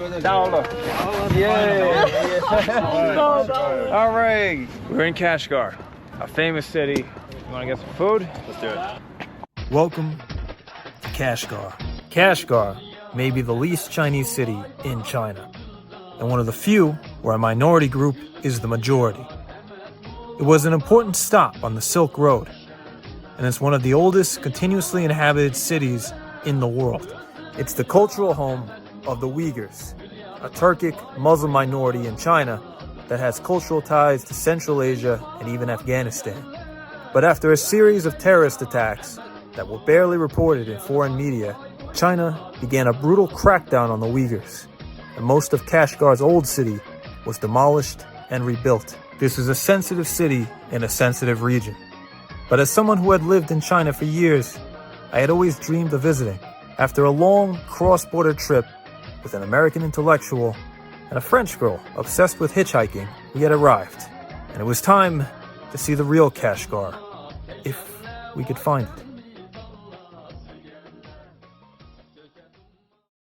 Down look. Yay! All right, we're in Kashgar, a famous city. You want to get some food? Let's do it. Welcome to Kashgar. Kashgar may be the least Chinese city in China, and one of the few where a minority group is the majority. It was an important stop on the Silk Road, and it's one of the oldest continuously inhabited cities in the world. It's the cultural home of the Uyghurs, a Turkic Muslim minority in China that has cultural ties to Central Asia and even Afghanistan. But after a series of terrorist attacks that were barely reported in foreign media, China began a brutal crackdown on the Uyghurs, and most of Kashgar's old city was demolished and rebuilt. This is a sensitive city in a sensitive region. But as someone who had lived in China for years, I had always dreamed of visiting. After a long cross-border trip with an American intellectual and a French girl obsessed with hitchhiking, we had arrived. And it was time to see the real Kashgar, if we could find it.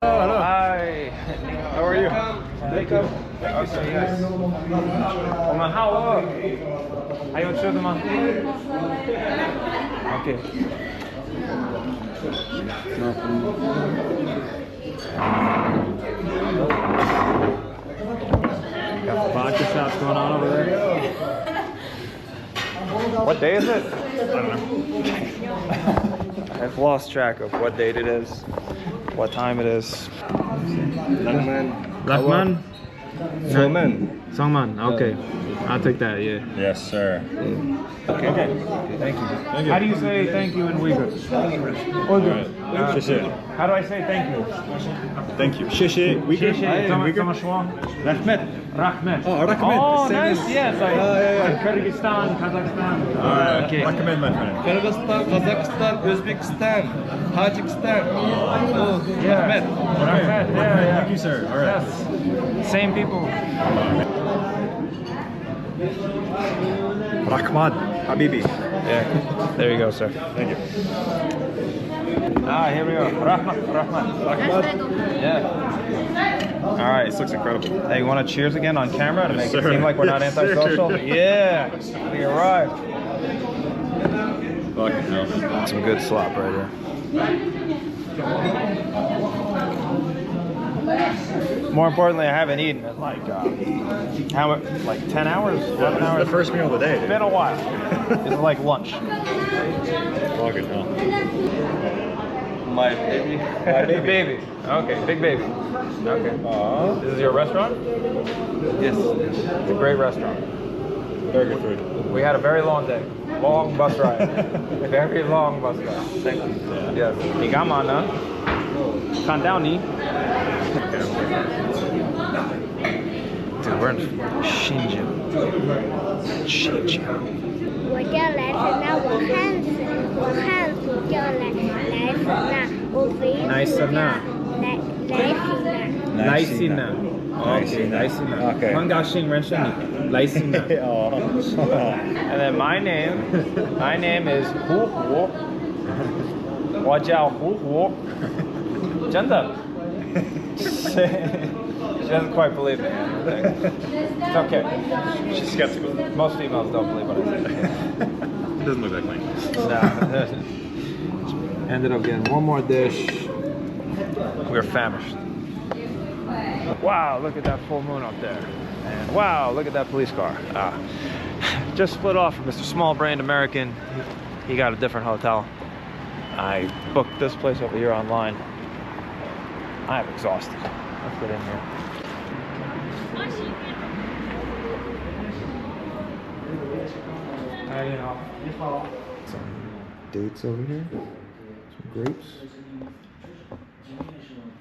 Hello. Hi. How are you? Thank you. Okay, yes. 我们好饿，还有吃的吗？ Okay. Got the vodka shots going on over there. What day is it? I don't know. I've lost track of what date it is, what time it is. Rahman? Songman, okay. I'll take that, yeah. Yes, sir. Okay. Thank you. How do you say thank you in Uyghur? Uyghur. How do I say thank you? Thank you. Sheshe. Uyghur. Rahmet. Rahmet. Oh, Rahmet. Oh, nice. Yes. Like Kyrgyzstan, Kazakhstan. Alright. Okay. Rahmet, my friend. Kyrgyzstan, Kazakhstan, Uzbekistan, Tajikistan. Oh, Yeah. Rahmet. Rahmet. Yeah. Thank you, sir. Alright. Yes. Same people. Rahmat. Habibi. Yeah. There you go, sir. Thank you. Ah, here we go. Rahmat. Yeah. All right. This looks incredible. Hey, you want to cheers again on camera to make it sir. seem like we're not Yes, antisocial? sir. Yeah. We arrived. Fucking hell. Some good slop right here. More importantly, I haven't eaten in like like 10 hours, 11 hours. The first meal of the day, It's dude. been a while. It's like lunch. Fucking hell. My baby. My baby. Okay, big baby. Okay. This is your restaurant? Yes. It's a great restaurant. Very good food. We had a very long day. Long bus ride. Very long bus ride. Thank you. Yes. Higamana. Kandowni. Dude, we're in Xinjiang. 我叫莱瑟娜，我汉族叫莱瑟娜，我肥族叫莱西娜。 Okay, Laisina. Okay. 很高兴认识你 Laisina. Oh. And then my name is Hu Hu. 我叫Hu Hu. 真的 She doesn't quite believe me. It's okay. She's skeptical. Most females don't believe what I say. It doesn't look like me. No. Ended up getting one more dish. We were famished. Wow, look at that full moon up there. And wow, look at that police car. Just split off from Mr. Small-Brained American. He got a different hotel. I booked this place over here online. I'm exhausted. Let's get in here. Some dates over here. Some grapes.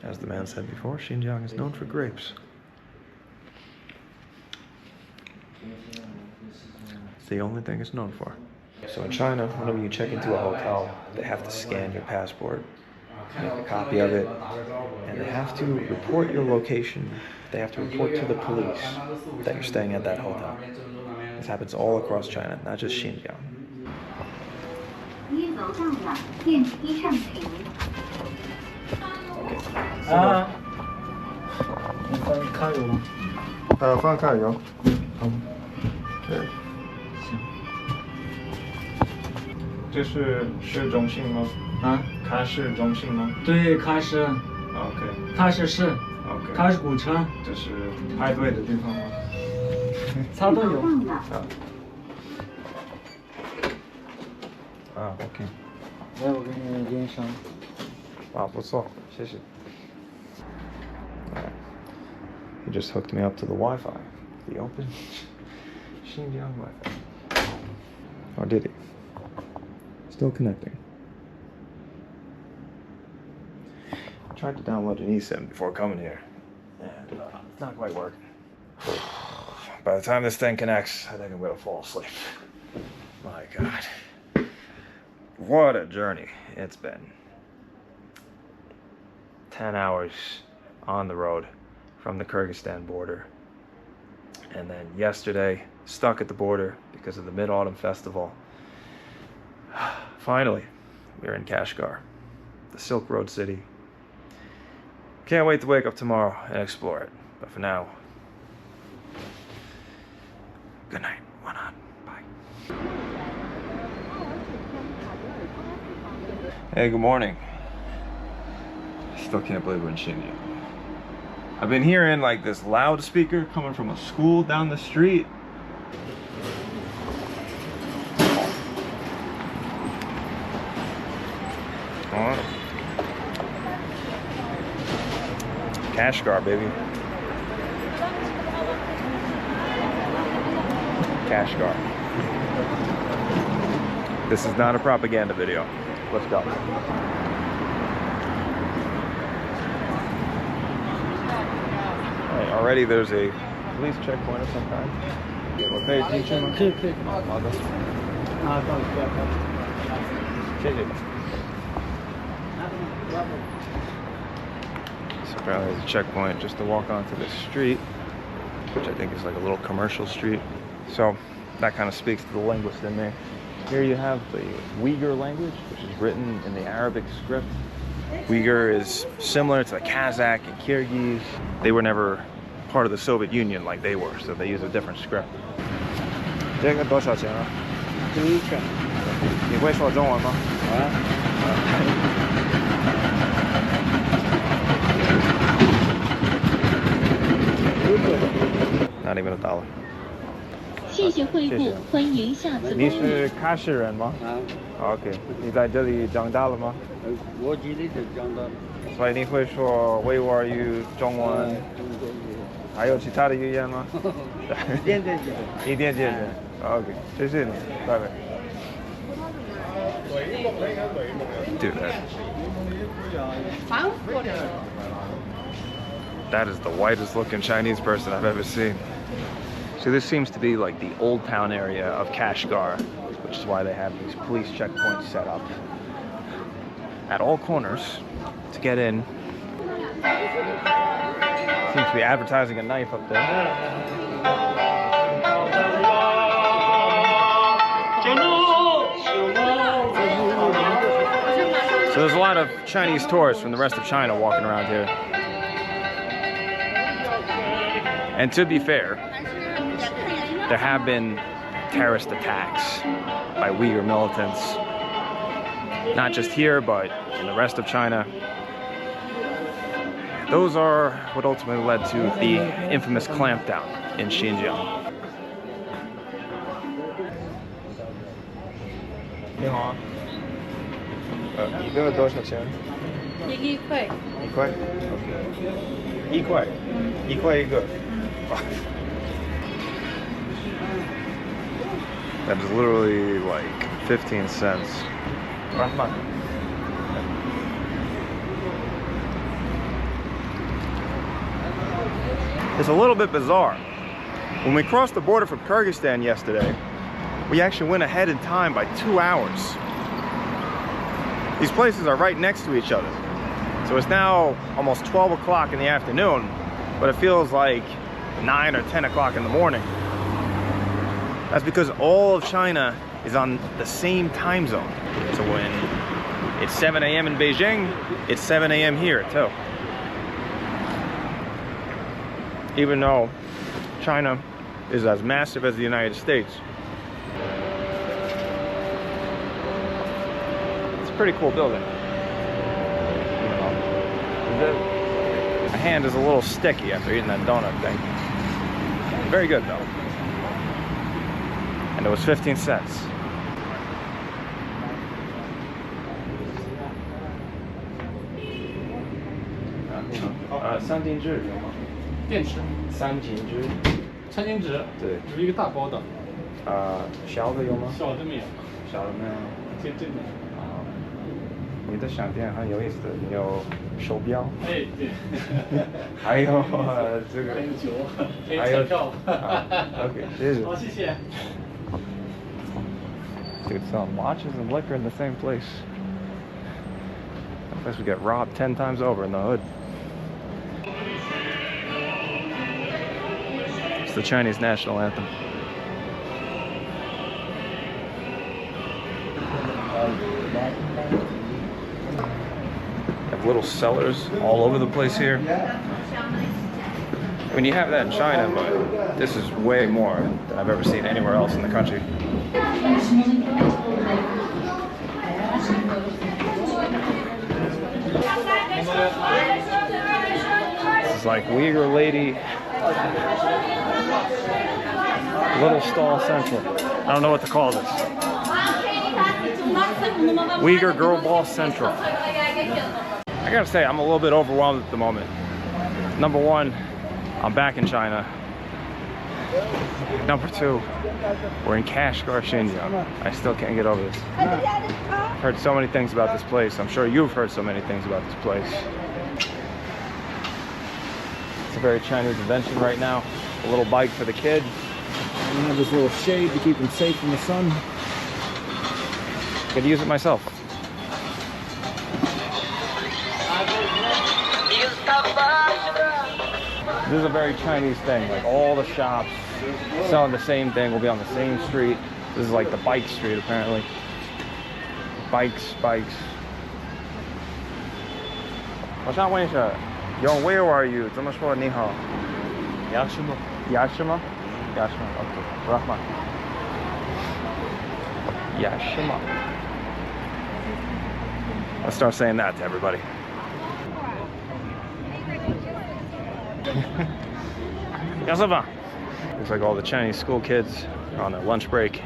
As the man said before, Xinjiang is known for grapes. It's the only thing it's known for. So in China, whenever you check into a hotel, they have to scan your passport, make a copy of it, and they have to report your location. They have to report to the police that you're staying at that hotel. This happens all across China, not just Xinjiang. 一楼到了，电梯上请。 Okay. 放开油吗？放开油。对。这是市中心吗？啊，开市中心吗对，开始， ？OK 开始是， OK。开始古城，这是排队的地方吗？啥都有。OK。来，我给你连上。不错，谢谢。He just hooked me up to the Wi-Fi, the open Xinjiang Wi-Fi. Or did he? Still connecting. I tried to download an eSIM before coming here, and it's not quite working. By the time this thing connects, I think I'm gonna fall asleep. My God. What a journey it's been. 10 hours on the road from the Kyrgyzstan border. And then yesterday, stuck at the border because of the Mid-Autumn Festival. Finally, we're in Kashgar, the Silk Road city. Can't wait to wake up tomorrow and explore it. But for now, good night. One on. Bye. Hey, good morning. Still can't believe we're in Xinjiang. I've been hearing like this loudspeaker coming from a school down the street. Kashgar, baby. Kashgar. This is not a propaganda video. Let's go. Already there's a police checkpoint of some kind. We're paying attention. 可以可以。好的。啊，到不要到。谢谢。So apparently there's a checkpoint just to walk onto this street, which I think is like a little commercial street. So that kind of speaks to the linguist in me. Here you have the Uyghur language, which is written in the Arabic script. Uyghur is similar to the Kazakh and Kyrgyz. They were never part of the Soviet Union like they were, so they use a different script. 这个多少钱啊？第一个。你会说中文吗？Not even $1. 谢谢惠顾，欢迎下次光你临。是喀什人吗？OK，你在这里长大了吗？我这里就长大了。所以你会说维吾尔语、中文，还有其他的语言吗？一点点。一点点。OK，谢谢你，拜拜。Dude, that is the whitest looking Chinese person I've ever seen. So this seems to be like the old town area of Kashgar, which is why they have these police checkpoints set up at all corners to get in. Seems to be advertising a knife up there. So there's a lot of Chinese tourists from the rest of China walking around here. And to be fair, there have been terrorist attacks by Uyghur militants, not just here, but in the rest of China. Those are what ultimately led to the infamous clampdown in Xinjiang. 你好，一个多少钱？一块。一块 一块，一块一个。That is literally like 15 cents. Rahman. It's a little bit bizarre. When we crossed the border from Kyrgyzstan yesterday, we actually went ahead in time by 2 hours. These places are right next to each other. So it's now almost 12 o'clock in the afternoon, but it feels like 9 or 10 o'clock in the morning. That's because all of China is on the same time zone. So when it's 7 a.m. in Beijing, it's 7 a.m. here too. even though China is as massive as the United States. It's a pretty cool building. My hand is a little sticky after eating that donut thing. Very good though. And it was 15 cents.三金制有吗？电池三金制。餐巾纸，对，有一个大包的，小的有吗？小的没有，小的没有。这种。你的商店很有意思，你有手表，哎，对，还有这个，还有球，还有彩票。OK， 谢谢。好，谢谢。Dude, selling watches and liquor in the same place. That place would get robbed 10 times over in the hood. It's the Chinese national anthem. Have little cellars all over the place here. I mean, you have that in China, but this is way more than I've ever seen anywhere else in the country. This is like Uyghur lady, little stall central. I don't know what to call this. Uyghur girl ball central. I gotta say, I'm a little bit overwhelmed at the moment. Number one, I'm back in China. Number two, we're in Kashgar, Xinjiang. I still can't get over this. I've heard so many things about this place. I'm sure you've heard so many things about this place. It's a very Chinese invention right now. A little bike for the kid. And we have this little shade to keep him safe from the sun. Could use it myself. This is a very Chinese thing. Like all the shops selling the same thing will be on the same street. This is like the bike street apparently. Bikes. 我想问一下，用 Where are you 怎么说你好？牙齿吗？牙齿吗？牙齿吗 ？OK， Rahman。牙齿吗？ Let's start saying that to everybody. Looks like all the Chinese school kids are on their lunch break.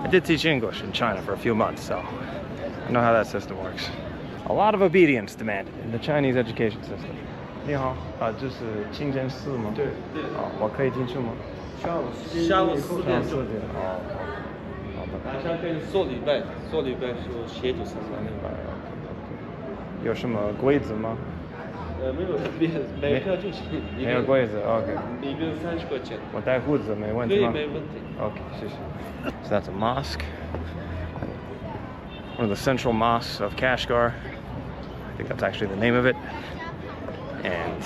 I did teach English in China for a few months, so I know how that system works. A lot of obedience demanded in the Chinese education system. 你好，这是清真寺吗？对对。我可以进去吗？下午4点钟。哦。晚上跟做礼拜是协助上班的。有什么规则吗？没有别的，每个就是没有规则 ，OK。一个30块钱。我带胡子没问题吗？没问题。OK， 谢谢。So that's a mosque. One of the central mosques of Kashgar. I think that's actually the name of it. And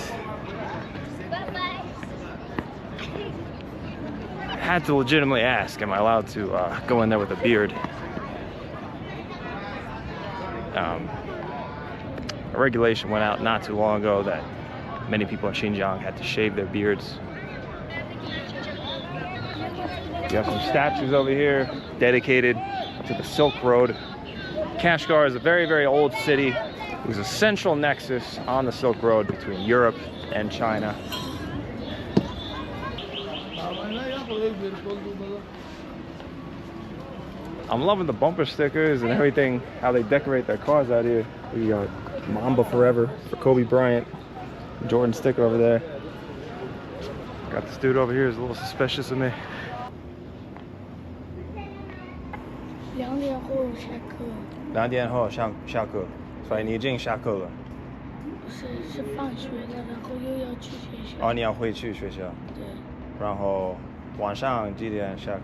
I had to legitimately ask, am I allowed to go in there with a beard? A regulation went out not too long ago that many people in Xinjiang had to shave their beards. You have some statues over here dedicated to the Silk Road. Kashgar is a very, very old city. It was a central nexus on the Silk Road between Europe and China. I'm loving the bumper stickers and everything, how they decorate their cars out here. We got Mamba Forever for Kobe Bryant. Jordan sticker over there. Got this dude over here who's a little suspicious of me. 2点后下课。2点后下课，所以你已经下课了。是放学了，然后又要去学校。哦，你要回去学校。对。然后晚上几点下课？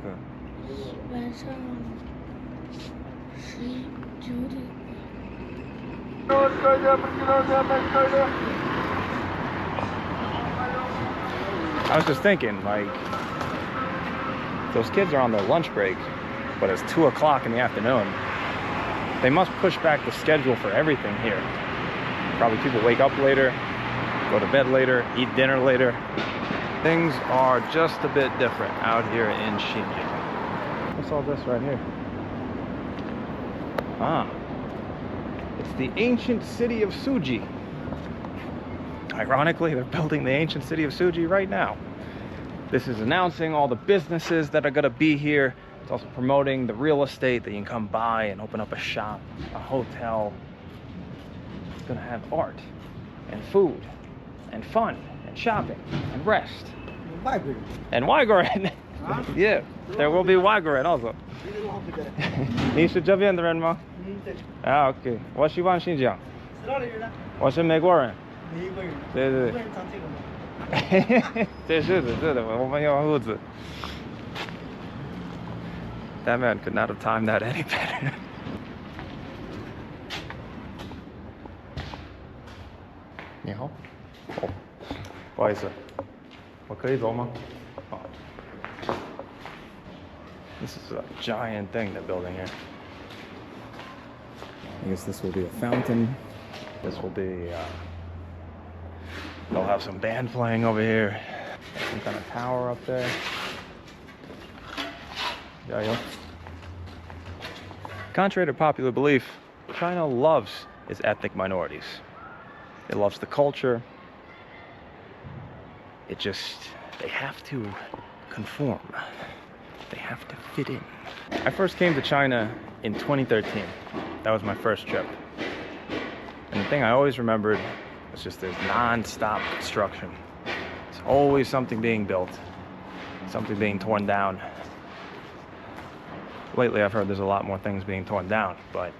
晚上9点。I was just thinking, like, those kids are on their lunch break, but it's 2 o'clock in the afternoon. They must push back the schedule for everything here. Probably people wake up later. go to bed later, eat dinner later. Things are just a bit different out here in Xinjiang. What's all this right here? Ah, it's the ancient city of Suji. Ironically, they're building the ancient city of Suji right now. This is announcing all the businesses that are gonna be here. It's also promoting the real estate that you can come by and open up a shop, a hotel. It's gonna have art and food and fun and shopping and rest. And Uyghur. Yeah, there will be Uyghur also. 你是这边的人吗？啊 ，OK， 我喜欢新疆。我是美国人。对对对。对，是的，是的，我们有胡子。That man could not have timed that any better. 你好。哦，不好意思，我可以走吗？好。This is a giant thing they're building here. I guess this will be a fountain. This will be, they'll have some band playing over here. Some kind of tower up there. Yeah, yeah. Contrary to popular belief, China loves its ethnic minorities. It loves the culture. It just, they have to conform. They have to fit in. I first came to China in 2013. That was my first trip. And the thing I always remembered was just this non-stop construction. There's always something being built, something being torn down. Lately I've heard there's a lot more things being torn down, but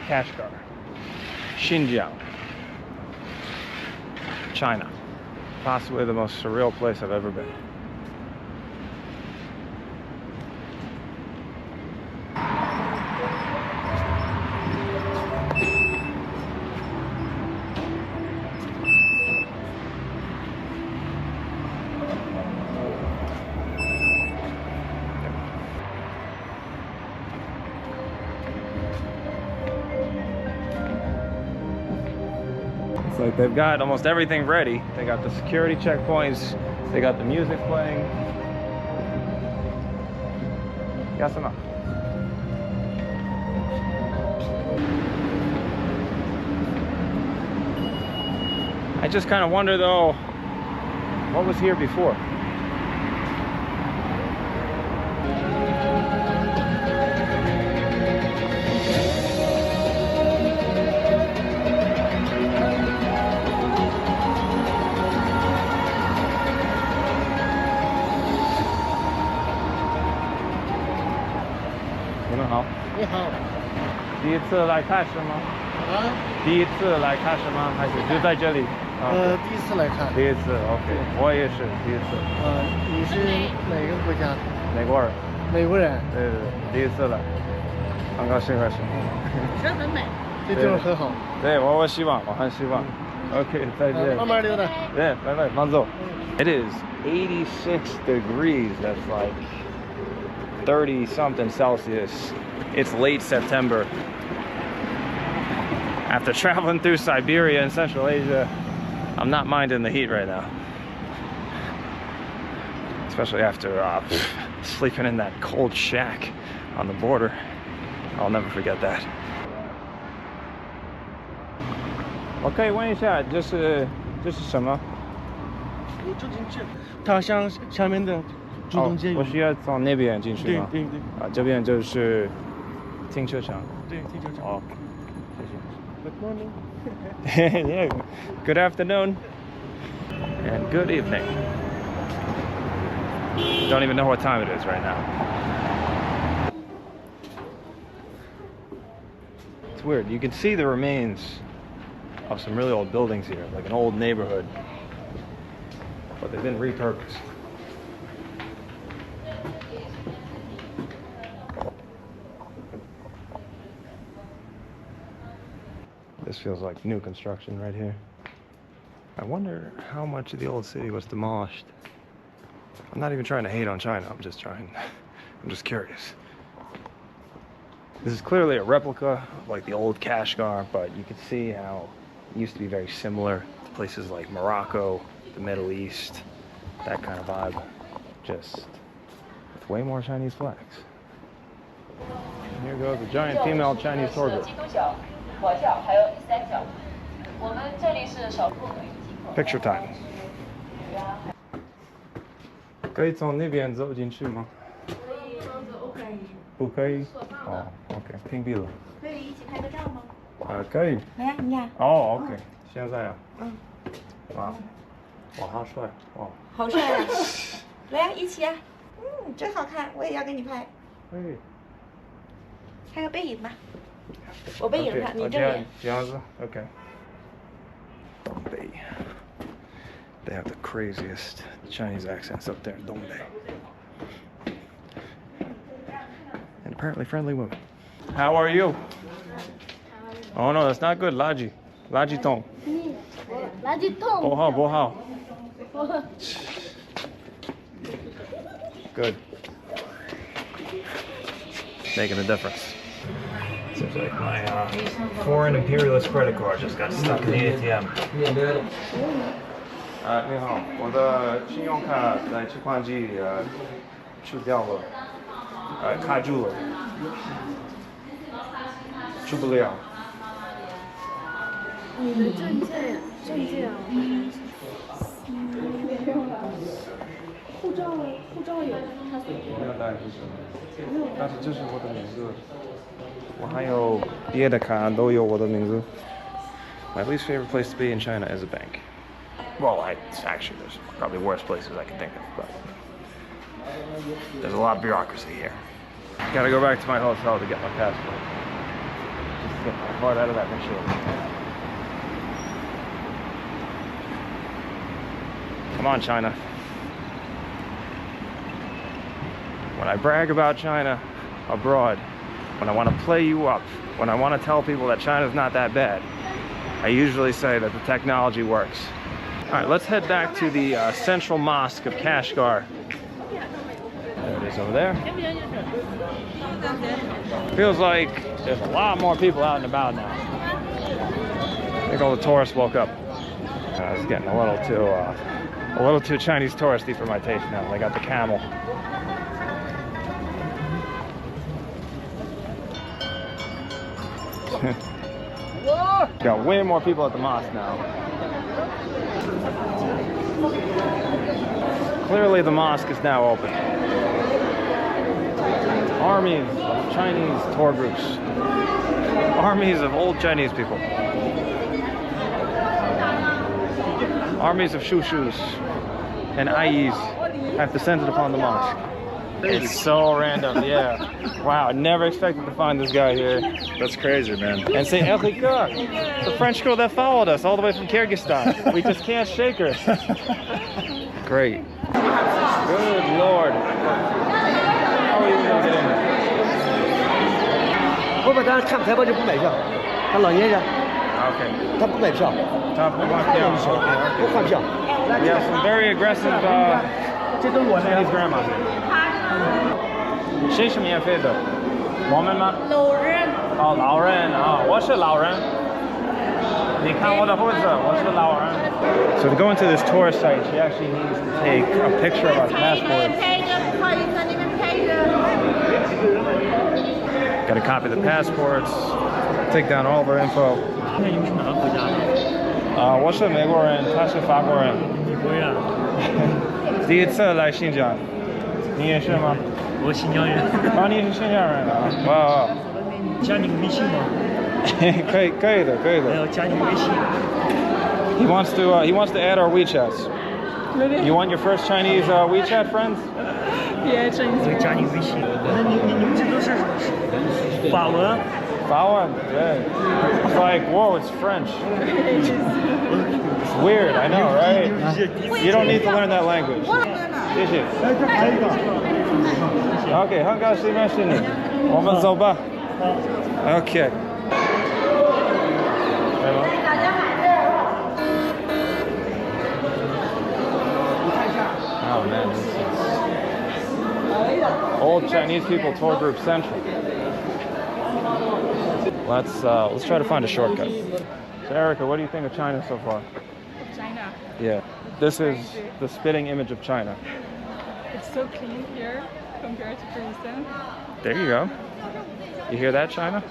Kashgar, Xinjiang, China, possibly the most surreal place I've ever been. Like they've got almost everything ready. They got the security checkpoints, they got the music playing. Yes or no? I just kind of wonder though, what was here before?你好。第一次来看是吗？啊？第一次来看是吗？还是就在这里？第一次来看。第一次 ，OK， 我也是第一次。你是哪个国家？美国人。美国人。对对对，第一次来，很高兴，很高兴。人很美，这地方很好。对，我希望，我很希望。OK， 再见。慢慢溜达。对，拜拜，慢走。It is 86 degrees. That's like 30 something Celsius. It's late September. After traveling through Siberia and Central Asia, I'm not minding the heat right now. Especially after sleeping in that cold shack on the border. I'll never forget that. 我可以问一下，这是什么？你住进去，它像下面的主动监狱。我需要从那边进去吗？对对对。这边就是停车场。对，停车场。哦，谢谢。Good morning. Yeah. Good afternoon and good evening. Don't even know what time it is right now. It's weird. You can see the remains of some really old buildings here, like an old neighborhood, but they've been repurposed. This feels like new construction right here. I wonder how much of the old city was demolished. I'm not even trying to hate on China, I'm just curious. This is clearly a replica of like the old Kashgar, but you can see how it used to be very similar places like Morocco, the Middle East, that kind of vibe, just with way more Chinese flags. And here goes a giant female Chinese tour group. Picture time. 可以从那边走进去吗？不可以。哦 ，OK， 屏蔽了。可以一起拍个照吗？可以。来呀，你俩。哦 ，OK， 现在啊。嗯。哇，哇，好帅！哇。好帅啊！来呀，一起啊！嗯，真好看，我也要给你拍。可以。拍个背影吧。我背影看，你正脸。这样子 ，OK。Dongbei. They have the craziest Chinese accents up there in Dongbei. And apparently friendly women. How are you? Oh no, that's not good. Laji. Laji tong. Laji tong. Bohao, bohao. Good. Making a difference. Seems like my foreign imperialist credit card just got stuck in the ATM. 你好，我的信用卡在取款机出掉了，卡住了，出不了。你的证件护照有他所没有带护照，但是这是我的名字，我还有别的卡都有我的名字。My least favorite place to be in China is a bank. Well, actually, there's probably worse places I can think of, but there's a lot of bureaucracy here. Gotta go back to my hotel to get my passport. Just get my card out of that windshield. Come on, China. When I brag about China abroad, when I want to play you up, when I want to tell people that China's not that bad, I usually say that the technology works. All right, let's head back to the central mosque of Kashgar. There it is over there. Feels like there's a lot more people out and about now. I think all the tourists woke up. It's getting a little too Chinese touristy for my taste now. They got the camel. Got way more people at the mosque now. Clearly the mosque is now open. Armies of Chinese tour groups. Armies of old Chinese people. Armies of shushu and ayis have descended upon the mosque. It's so random, yeah. Wow, I never expected to find this guy here. That's crazy, man. And say Erika, the French girl that followed us all the way from Kyrgyzstan. We just can't shake her. Great. Good Lord. How are you gonna get in there? 后面他看不开包就不买票，他老年人， Okay. 他不买票，Top one down. 不换票。 We have some very aggressive Chinese grandmas here. 谁是免费的？我们吗？老人。哦，老人啊，我是老人。你看我的胡子，我是老人。So to go into this tourist site, she actually needs to take a picture of our passports. Got to copy the passports, take down all of our info. 我是美国人，他是法国人。美国人。第一次来新疆，你也是吗？我新疆人。啊，你是新疆人啊？哇！加你微信吗？可以的。还要加你微信。He wants to add our WeChats. Really? You want your first Chinese WeChat friends? Yeah, Chinese. 加你微信。那你们这都是法文？法文，对。It's like, whoa, it's French. It's weird, I know, right? You don't need to learn that language. 谢谢。OK， 很高兴认识你，我们走吧。OK。Oh man, this is old Chinese people tour group central. Let's try to find a shortcut. So Erica, what do you think of China so far? China. Yeah. This is the spitting image of China. It's so clean here compared to Pakistan. There you go. You hear that, China?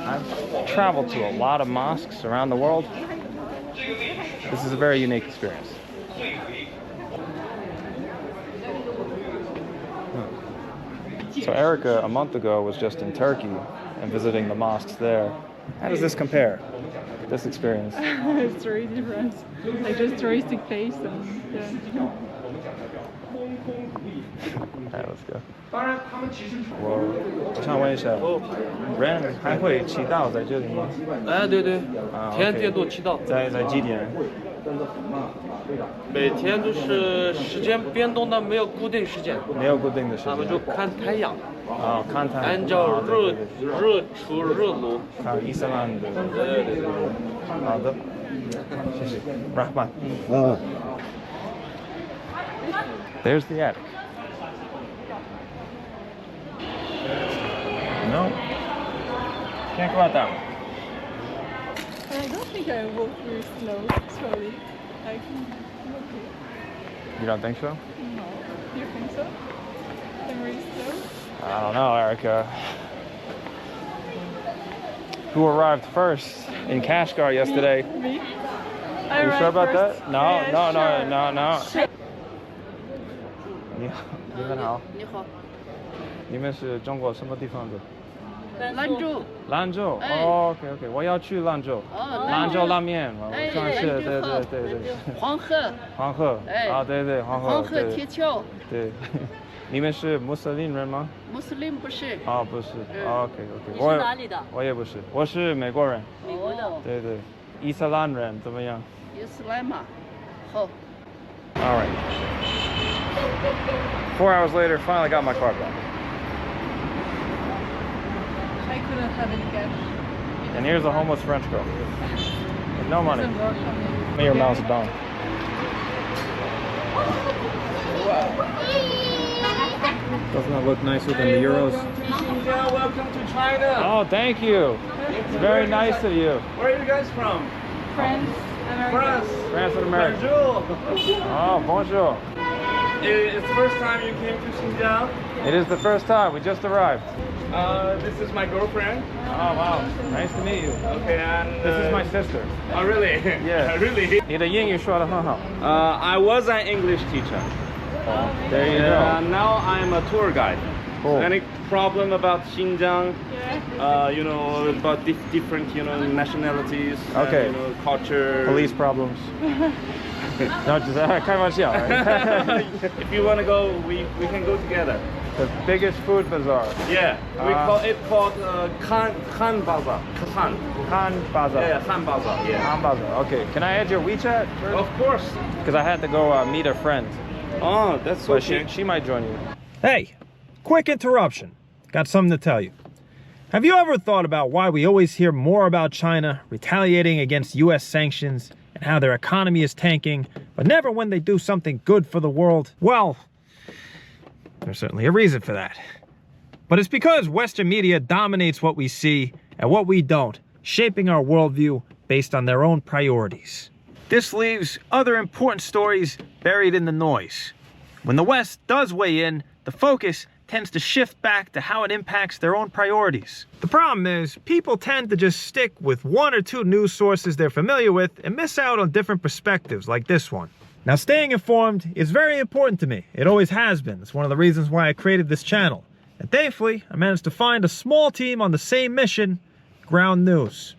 I've traveled to a lot of mosques around the world. This is a very unique experience. So Erica, a month ago, was just in Turkey and visiting the mosques there. How does this compare? This experience? It's very different. Like just touristic place and yeah. Alright, let's go. 我想问一下，人还会祈祷在这里吗？哎，对对，啊天天都祈祷。在几点？每天都是时间变动的，没有固定时间。没有固定的时间。他们就看太阳。啊，看太阳。按照日出日落。看伊斯兰的。对对对。好的，谢谢。Rahman。There's the attic. No, can't go out that way. I don't think I walk very slowly. I can walk it. You don't think so? No. Do you think so? I'm very slow. I don't know, Erica. Who arrived first in Kashgar yesterday? Me? Are you sure about that? No, yeah, no. Sure. 你们好。你好。你们是中国什么地方的？兰州。兰州。哦 ，OK，我要去兰州。哦，兰州拉面，我想吃，对。黄河。黄河。哎。啊，对，黄河。黄河铁桥。对。你们是穆斯林人吗？穆斯林不是。啊，不是。OK。你是哪里的？我也不是，我是美国人。美国的。对，伊斯兰人怎么样？伊斯兰嘛，好。All right. 4 hours later, finally got my car back. I couldn't have any cash. And here's a homeless French girl. With no money. Doesn't work on me. Me or mouse down. Doesn't that look nicer than the Euros? Welcome to China. Oh, thank you. It's very nice of you. Where are you guys from? France, America. France and America. Bonjour. Oh, bonjour. It's the first time you came to Xinjiang. It is the first time. We just arrived. This is my girlfriend. Oh, wow. Nice to meet you. Okay, and This is my sister. Oh, really? Yeah. Really? 你的英语说得很好。 I was an English teacher. There you go. Now I'm a tour guide. Cool. Any problem about Xinjiang? About different, nationalities. Okay. Culture. Police problems. No, just 开玩笑. Right? If you want to go, we can go together. The biggest food bazaar. Yeah, we call it Khan Bazaar. Khan Bazaar. Yeah, Khan Bazaar. Yeah. Khan Bazaar. Okay, can I add your WeChat? Of course. Because I had to go meet a friend. Oh, that's But okay. she might join you. Hey, quick interruption. Got something to tell you. Have you ever thought about why we always hear more about China retaliating against US sanctions and how their economy is tanking, but never when they do something good for the world? Well, there's certainly a reason for that. But it's because Western media dominates what we see and what we don't, shaping our worldview based on their own priorities. This leaves other important stories buried in the noise. When the West does weigh in, the focus tends to shift back to how it impacts their own priorities. The problem is, people tend to just stick with 1 or 2 news sources they're familiar with and miss out on different perspectives like this one. Now, staying informed is very important to me. It always has been. It's one of the reasons why I created this channel. And thankfully, I managed to find a small team on the same mission, Ground News.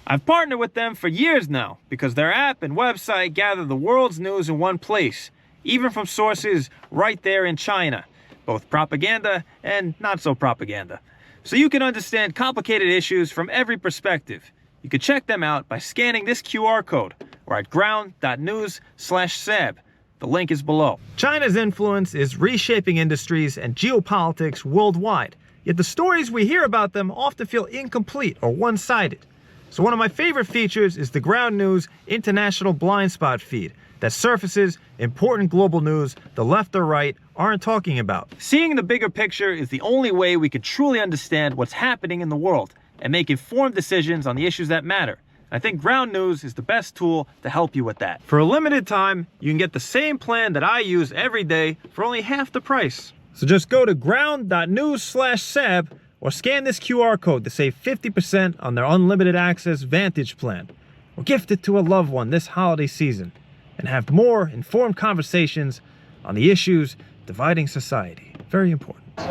I've partnered with them for years now because their app and website gather the world's news in one place, even from sources right there in China, both propaganda and not so propaganda. So you can understand complicated issues from every perspective. You can check them out by scanning this QR code or at ground.news/sab. The link is below. China's influence is reshaping industries and geopolitics worldwide, yet the stories we hear about them often feel incomplete or one-sided. So one of my favorite features is the Ground News International Blind Spot feed that surfaces important global news the left or right aren't talking about. Seeing the bigger picture is the only way we can truly understand what's happening in the world and make informed decisions on the issues that matter, I think Ground News is the best tool to help you with that. For a limited time, you can get the same plan that I use every day for only half the price. So just go to ground.news/sab or scan this QR code to save 50% on their unlimited access Vantage plan. Or gift it to a loved one this holiday season and have more informed conversations on the issues dividing society. Very important. You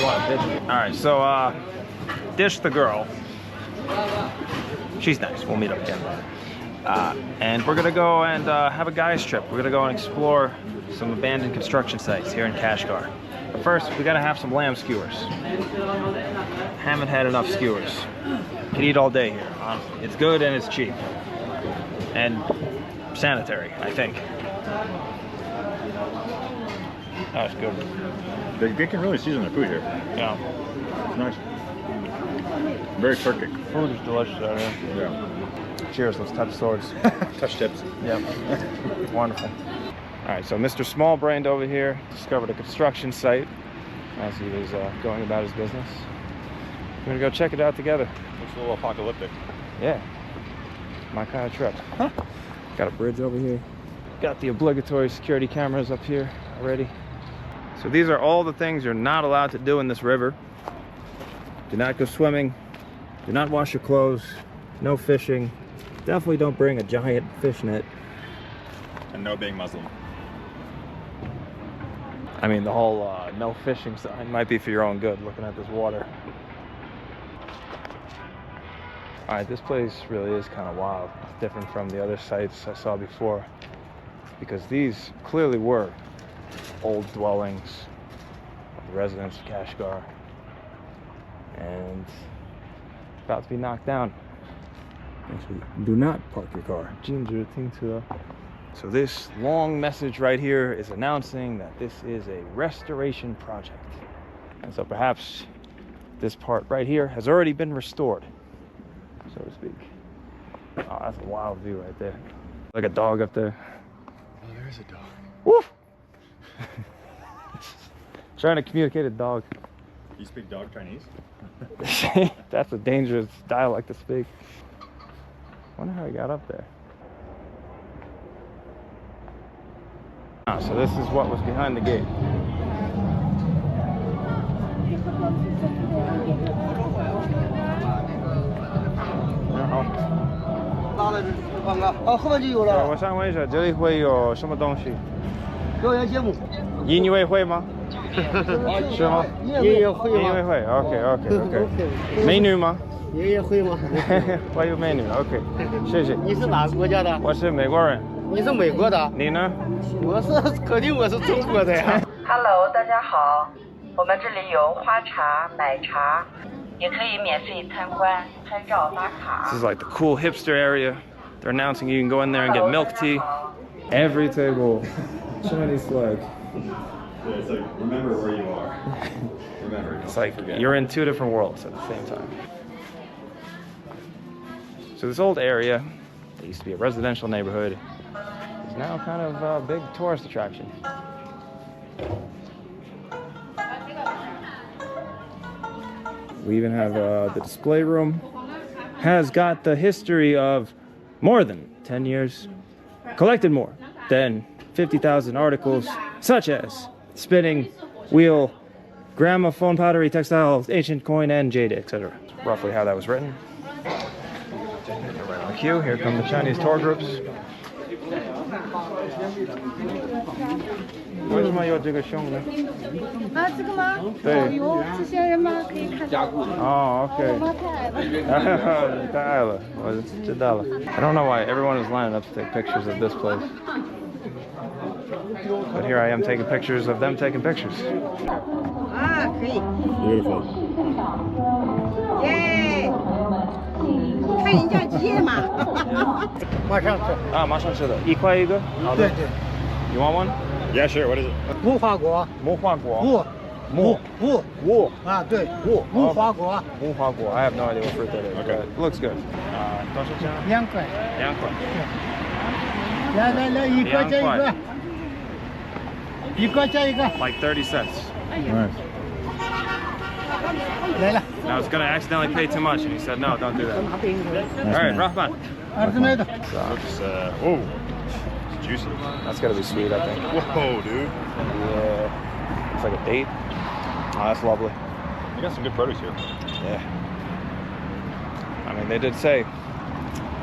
want to ditch? All right, so dish the girl. She's nice. We'll meet up again. And we're gonna go and have a guys trip. We're gonna go and explore some abandoned construction sites here in Kashgar. But first, we gotta have some lamb skewers. Haven't had enough skewers. Can eat all day here, honestly. It's good and it's cheap. And sanitary, I think. That's good. They can really season their food here. Yeah. It's nice. Very Turkic. Food is delicious out here. Yeah. Cheers, let's touch swords. Touch tips. Yep. Wonderful. All right, so Mr. Small-Brained over here discovered a construction site as he was going about his business. We're gonna go check it out together. Looks a little apocalyptic. Yeah, my kind of trip. Huh? Got a bridge over here. Got the obligatory security cameras up here already. So these are all the things you're not allowed to do in this river. Do not go swimming. Do not wash your clothes. No fishing. Definitely don't bring a giant fish net. And no being Muslim. I mean, the whole no fishing sign might be for your own good, looking at this water. All right, this place really is kind of wild. It's different from the other sites I saw before, because these clearly were old dwellings of the residents of Kashgar, and about to be knocked down. Actually, do not park your car. So this long message right here is announcing that this is a restoration project. And so perhaps this part right here has already been restored, so to speak. Oh, that's a wild view right there. Like a dog up there. Oh, there is a dog. Woof! Trying to communicate a dog. You speak dog Chinese? That's a dangerous dialect to speak. Wonder how he got up there. Ah, so this is what was behind the gate.我想问一下，这里会有什么东西？表演节目。音乐会吗？是吗？音乐会吗？音乐会 ，OK。美女吗？音乐会吗？我有美女 ，OK， 谢谢。你是哪个国家的？我是美国人。你是美国的？你呢？肯定我是中国的呀。Hello， 大家好，我们这里有花茶、奶茶，也可以免费参观、拍照打卡。 This is like the cool hipster area. They're announcing you can go in there and get milk tea. Every table, Chinese flag. Yeah, it's like, remember where you are. Remember. It's like you're in two different worlds at the same time. So this old area, that used to be a residential neighborhood, is now kind of a big tourist attraction. We even have the display room. Has got the history of more than 10 years. Collected more than 50,000 articles, such as spinning, wheel, gramophone, pottery, textiles, ancient coin, and jade, etc. Roughly how that was written. Right on the queue. Here come the Chinese tour groups. 为什么有这个熊呢？啊，这个吗？对。有这些人吗？可以看到。Oh, okay. 太爱了，我知道了。I don't know why everyone is lining up to take pictures of this place. But here I am taking pictures of them taking pictures. 啊，可以。Beautiful. 耶！看人家街嘛。马上吃。啊，马上吃的，1块1个。好的。对。You want one? Yeah, sure. What is it? 无花果。无花果。木啊，对，无花果。无花果。I have no idea what fruit that is. Okay. It looks good. 多少钱？2块。2块。来，一个加一个。一个加一个。Like 30 cents. Nice. 来了。And I was gonna accidentally pay too much, and he said, no, don't do that. All right, Rahman. Whoa, it's juicy. That's gotta be sweet, I think. Whoa, dude. Yeah, it's like a date. Oh, that's lovely. You got some good produce here. Yeah. I mean, they did say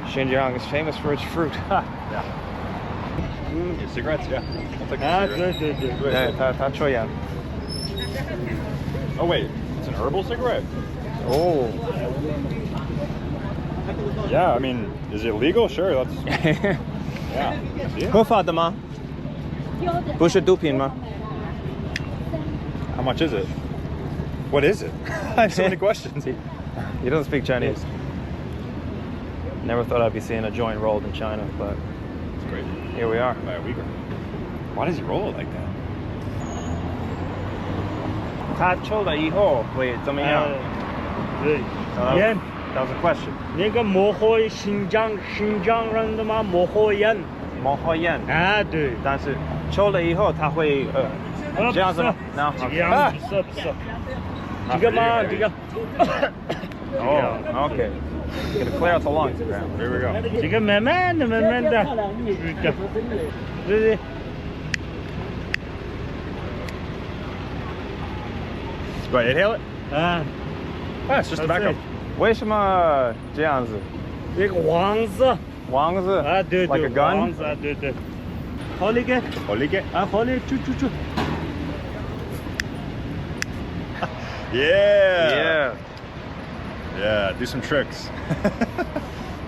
Xinjiang is famous for its fruit. Yeah. Cigarettes, yeah. I'll take a cigarette. Yeah, Oh wait, it's an herbal cigarette. Oh. Yeah, I mean, is it legal? Sure, let's. Yeah. See? 合法的吗？不是毒品吗？ How much is it? What is it? I have so many questions. He doesn't speak Chinese. Never thought I'd be seeing a joint rolled in China, but It's crazy. here we are. By a Uyghur. Why does he roll it like that? 他抽了以后会怎么样？对， That was a question. 那个莫霍新疆人的嘛，莫霍烟。毛花烟。啊，对。但是抽了以后它会这样子吗？ No. 这样子不是。这个嘛，这个。Oh, okay. Gotta clear out the lungs, Graham. Here we go. 这个慢慢的，慢慢的。对对。 Go ahead, inhale it. Ah, it's just tobacco. 为什么这样子？这个王子。王子。啊，对对。 Like a gun. 王子，对对。好那个。好那个。啊，好嘞，去。Yeah. Yeah, do some tricks.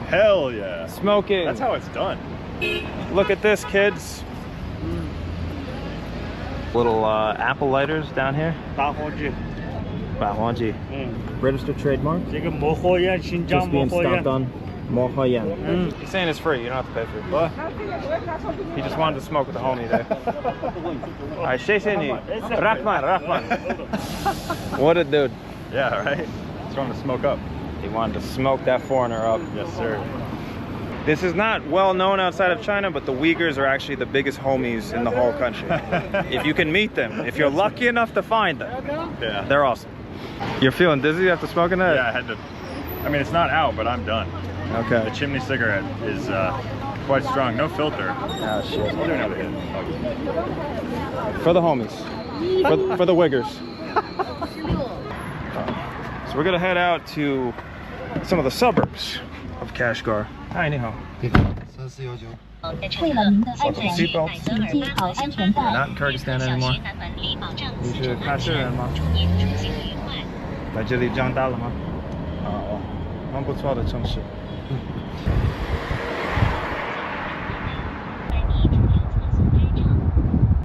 Hell yeah. Smoking. That's how it's done. Look at this, kids. Little apple lighters down here. 大火炬。 Bahuanji. Registered trademark. 这个莫霍烟，新疆 Just 莫 being 霍 stopped 烟。 on Mohoyan. He's saying it's free. You don't have to pay for it. But he just wanted to smoke with the homie there. All right, Shesheni. Rahman. What a dude. Yeah, right? He's trying to smoke up. He wanted to smoke that foreigner up. Yes, sir. This is not well known outside of China, but the Uyghurs are actually the biggest homies in the whole country. If you can meet them, if you're lucky enough to find them, Yeah. they're awesome. You're feeling dizzy after smoking that? Yeah, I had to. I mean, it's not out, but I'm done. Okay. The chimney cigarette is quite strong. No filter. Oh, shit. I'll do another hit. For the homies. For the Uyghurs. So we're gonna head out to some of the suburbs of Kashgar. Hi, ni hao. 为了您的安全，请系好安全带。 Not in Kyrgyzstan anymore. 你是喀什人吗？来这里长大了吗？哦，蛮不错的城市。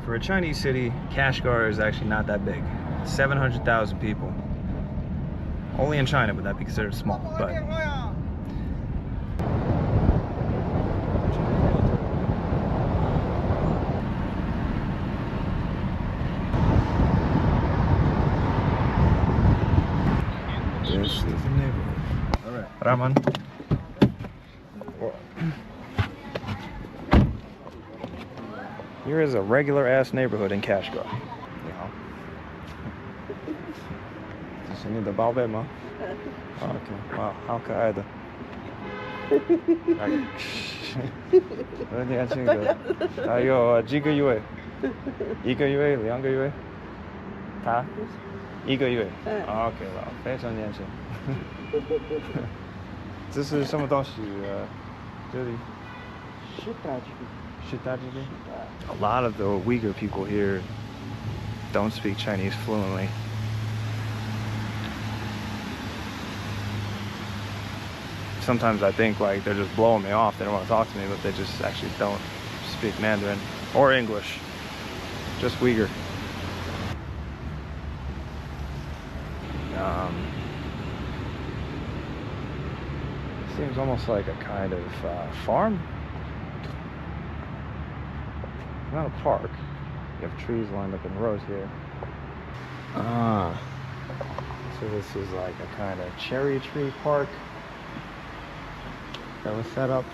For a Chinese city, Kashgar is actually not that big. 700,000 people. Only in China would that be considered small, but this is the neighborhood. All right, Rahman. Here is a regular ass neighborhood in Kashgar. You need the Baobei吗? Oh, okay. Wow, 好可爱的。年轻的，还有几个月？一个月、2个月？他1个月。OK 了，非常年轻。这是什么东西？这里。A lot of the Uyghur people here don't speak Chinese fluently. Sometimes I think like they're just blowing me off. They don't want to talk to me, but they just actually don't speak Mandarin or English. Just Uyghur. Seems almost like a kind of farm. Not a park. You have trees lined up in rows here. So this is like a kind of cherry tree park that was set up.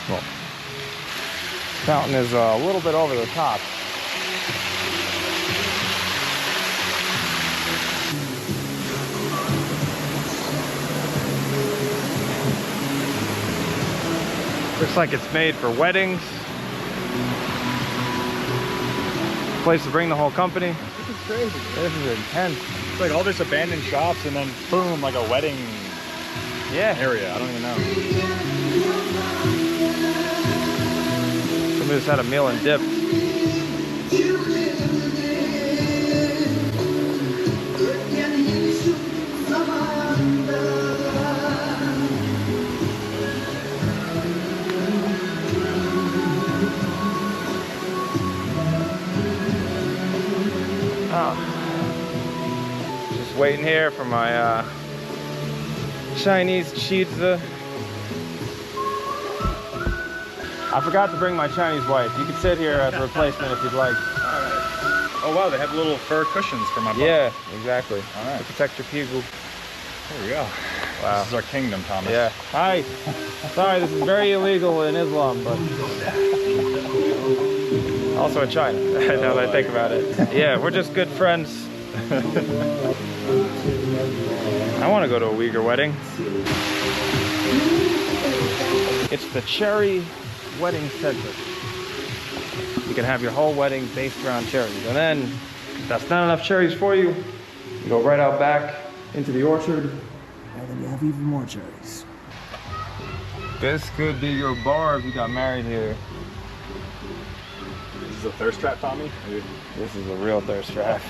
Well, fountain is a little bit over the top. Looks like it's made for weddings. Place to bring the whole company. This is crazy. This is intense. It's like all this abandoned shops and then boom, like a wedding area. I don't even know. Somebody just had a meal and dip. Just waiting here for my Chinese cheese. I forgot to bring my Chinese wife. You can sit here as a replacement if you'd like. Alright. Oh wow, they have little fur cushions for my butt. Yeah, exactly. Alright. To protect your people. There we go. Wow. This is our kingdom, Thomas. Yeah. Hi. Sorry, this is very illegal in Islam, but also in China, now that I think about it. Yeah, we're just good friends. I want to go to a Uyghur wedding. It's the cherry wedding center. You can have your whole wedding based around cherries. And then, if that's not enough cherries for you, you go right out back into the orchard, and then you have even more cherries. This could be your bar if you got married here. This is a thirst trap, Tommy? This is a real thirst trap.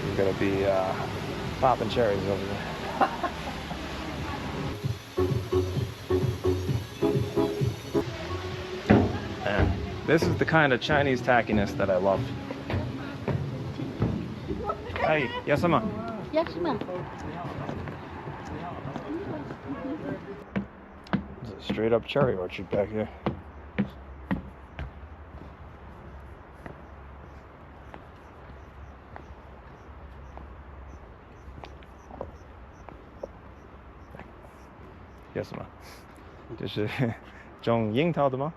You're gonna be popping cherries over there. And this is the kind of Chinese tackiness that I love. Hey, yes, ma'am. Yes, ma'am. It's a straight up cherry orchard back here. Yes, ma'am. 这是种樱桃的吗？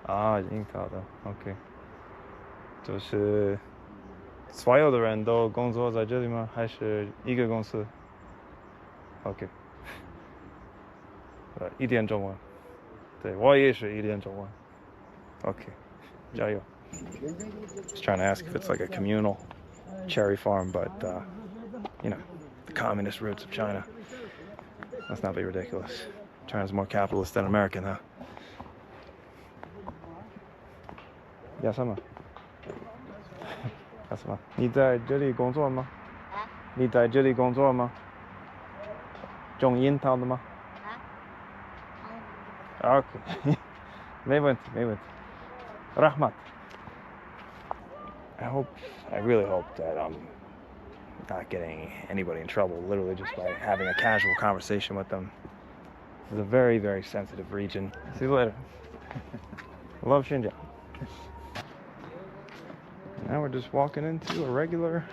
啊，樱桃的 ，OK。就是所有的人都工作在这里吗？还是一个公司 ？OK。一点中文，对我也是一点中文。OK，加油。Just trying to ask if it's like a communal cherry farm, but you know, the communist roots of China. Let's not be ridiculous. China's more capitalist than American, huh? Yeah, Summer. Yes, ma'am. 你在这里工作吗？你在这里工作吗？种樱桃的吗？OK， 没问题，没问题。Rahmat. I really hope that I'm not getting anybody in trouble, literally just by having a casual conversation with them. This is a very, very sensitive region. See you later. I love Xinjiang. Now we're just walking into a regular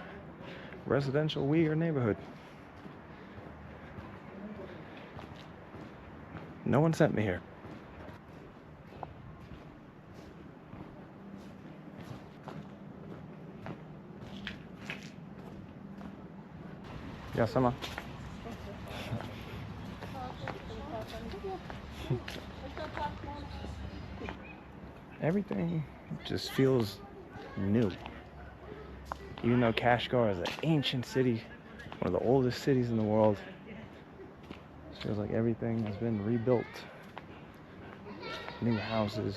residential Uyghur neighborhood. No one sent me here. Yes, Emma. Everything just feels new. Even though Kashgar is an ancient city, one of the oldest cities in the world, it feels like everything has been rebuilt. New houses.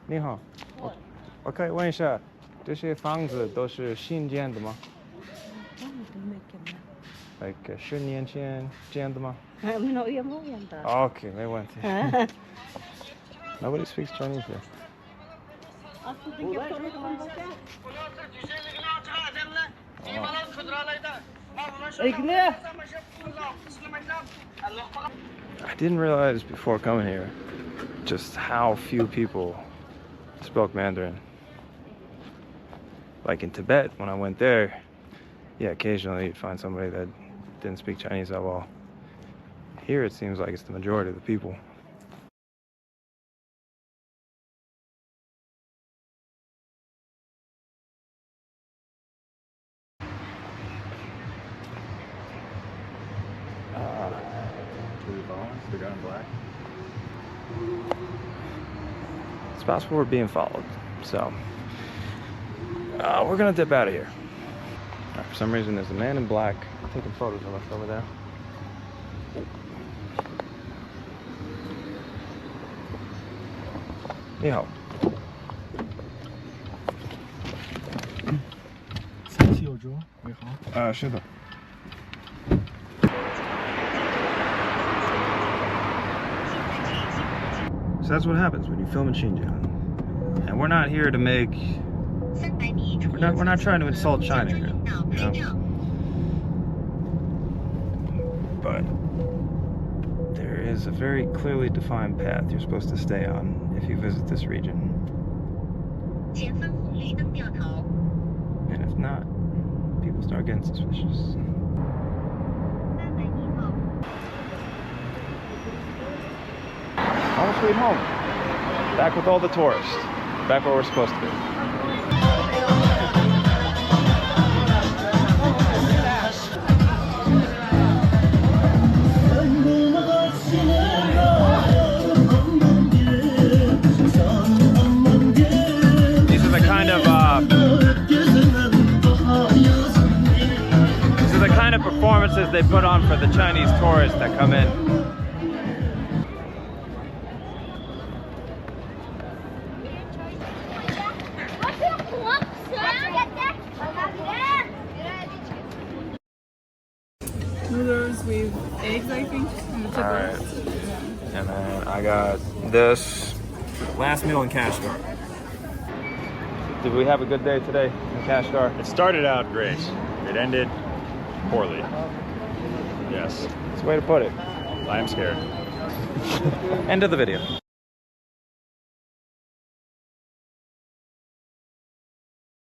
你好，我可以问一下，这些房子都是新建的吗？Like 10年前建的吗？Okay, 没问题。Nobody speaks Chinese here. I didn't realize before coming here just how few people spoke Mandarin. Like in Tibet, when I went there, yeah, occasionally you'd find somebody that didn't speak Chinese that well. Here it seems like it's the majority of the people. The guy in black. It's possible we're being followed, so we're gonna dip out of here. All right, for some reason, there's a man in black taking photos of us over there. Ni hao. 是的。So that's what happens when you film in Xinjiang. And we're not here to make... We're not trying to insult China here, you know? But there is a very clearly defined path you're supposed to stay on if you visit this region. And if not, people start getting suspicious. Home sweet home. Back with all the tourists. Back where we're supposed to be. These are the kind of performances they put on for the Chinese tourists that come in. Noodles with eggs, I think. Alright. And then I got this. Last meal in Kashgar. Did we have a good day today in Kashgar? It started out great. It ended poorly. Yes. That's the way to put it. I am scared. End of the video.